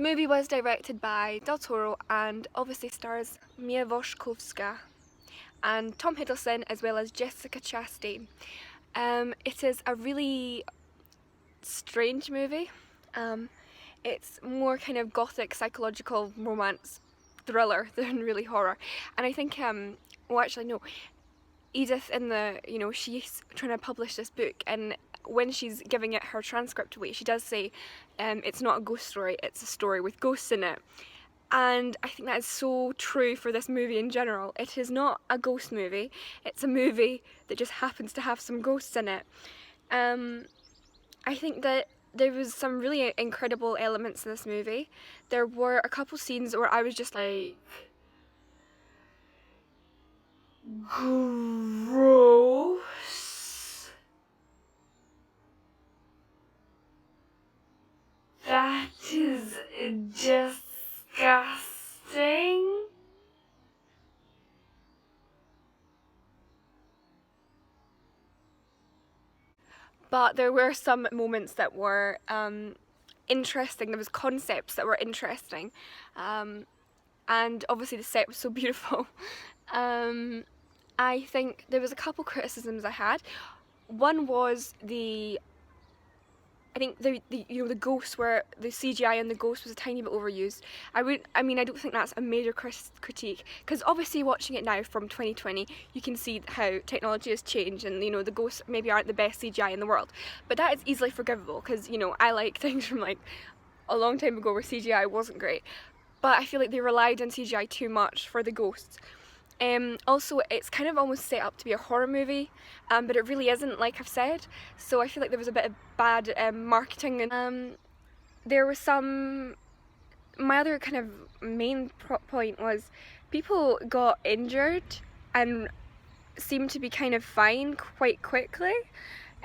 movie was directed by Del Toro and obviously stars Mia Wasikowska and Tom Hiddleston as well as Jessica Chastain. It is a really strange movie. It's more kind of gothic psychological romance thriller than really horror, and I think well actually no, Edith in the, she's trying to publish this book, and when she's giving it her transcript away, she does say it's not a ghost story, it's a story with ghosts in it. And I think that is so true for this movie in general. It is not a ghost movie, it's a movie that just happens to have some ghosts in it. I think that there was some really incredible elements in this movie. There were a couple scenes where I was just like, gross. That is disgusting. But there were some moments that were interesting. There was concepts that were interesting, and obviously the set was so beautiful. I think there was a couple criticisms I had. One was I think the ghosts were, the CGI and the ghost was a tiny bit overused. I don't think that's a major critique, because obviously watching it now from 2020 you can see how technology has changed, and the ghosts maybe aren't the best CGI in the world, but that is easily forgivable because I like things from like a long time ago where CGI wasn't great, but I feel like they relied on CGI too much for the ghosts. Also, it's kind of almost set up to be a horror movie, but it really isn't, like I've said, so I feel like there was a bit of bad marketing. And there was my other kind of main point was people got injured and seemed to be kind of fine quite quickly.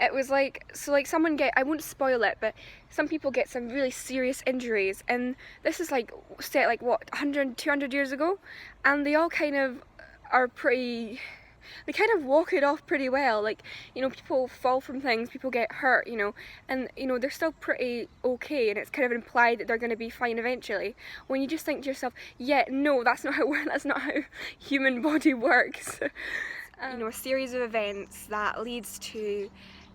It was like, someone I won't spoil it, but some people get some really serious injuries, and this is like set like what, 100, 200 years ago, and they all kind of are they kind of walk it off pretty well. Like, people fall from things, people get hurt, and they're still pretty okay, and it's kind of implied that they're going to be fine eventually, when you just think to yourself, yeah, no, that's not how human body works. A series of events that leads to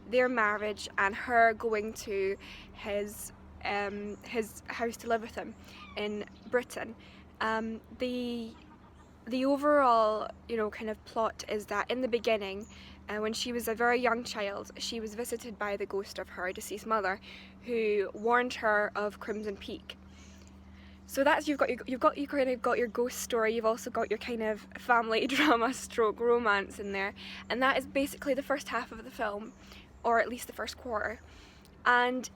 their marriage and her going to his house to live with him in Britain. The overall, kind of plot is that in the beginning, when she was a very young child, she was visited by the ghost of her deceased mother, who warned her of Crimson Peak. So that's you've kind of got your ghost story. You've also got your kind of family drama stroke romance in there, and that is basically the first half of the film, or at least the first quarter. And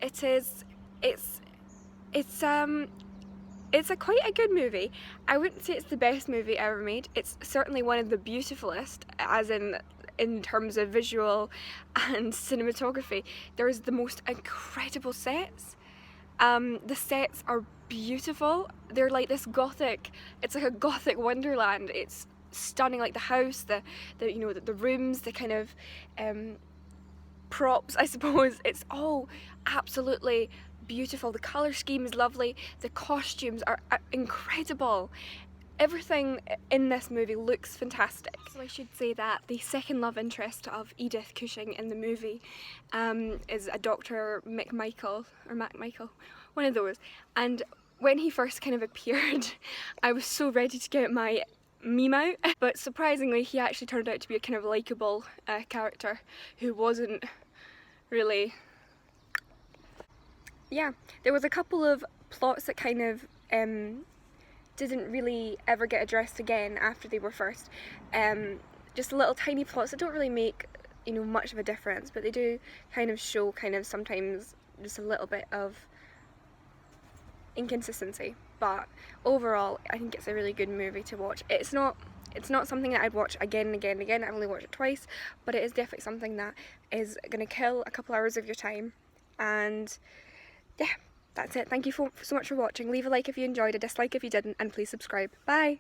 it's quite a good movie. I wouldn't say it's the best movie ever made. It's certainly one of the beautifulest, as in terms of visual and cinematography. There's the most incredible sets. The sets are beautiful. They're like this gothic, it's like a gothic wonderland. It's stunning, like the house, the rooms, the kind of props, I suppose. It's all absolutely beautiful. The colour scheme is lovely, the costumes are incredible. Everything in this movie looks fantastic. So I should say that the second love interest of Edith Cushing in the movie is a Dr. McMichael, one of those. And when he first kind of appeared, I was so ready to get my meme out, but surprisingly he actually turned out to be a kind of likeable character who wasn't really... Yeah, there was a couple of plots that kind of didn't really ever get addressed again after they were first. Just little tiny plots that don't really make much of a difference, but they do kind of show sometimes just a little bit of inconsistency. But overall, I think it's a really good movie to watch. It's not something that I'd watch again and again and again. I've only watched it twice, but it is definitely something that is going to kill a couple hours of your time. And yeah, that's it. Thank you so much for watching. Leave a like if you enjoyed, a dislike if you didn't, and please subscribe. Bye!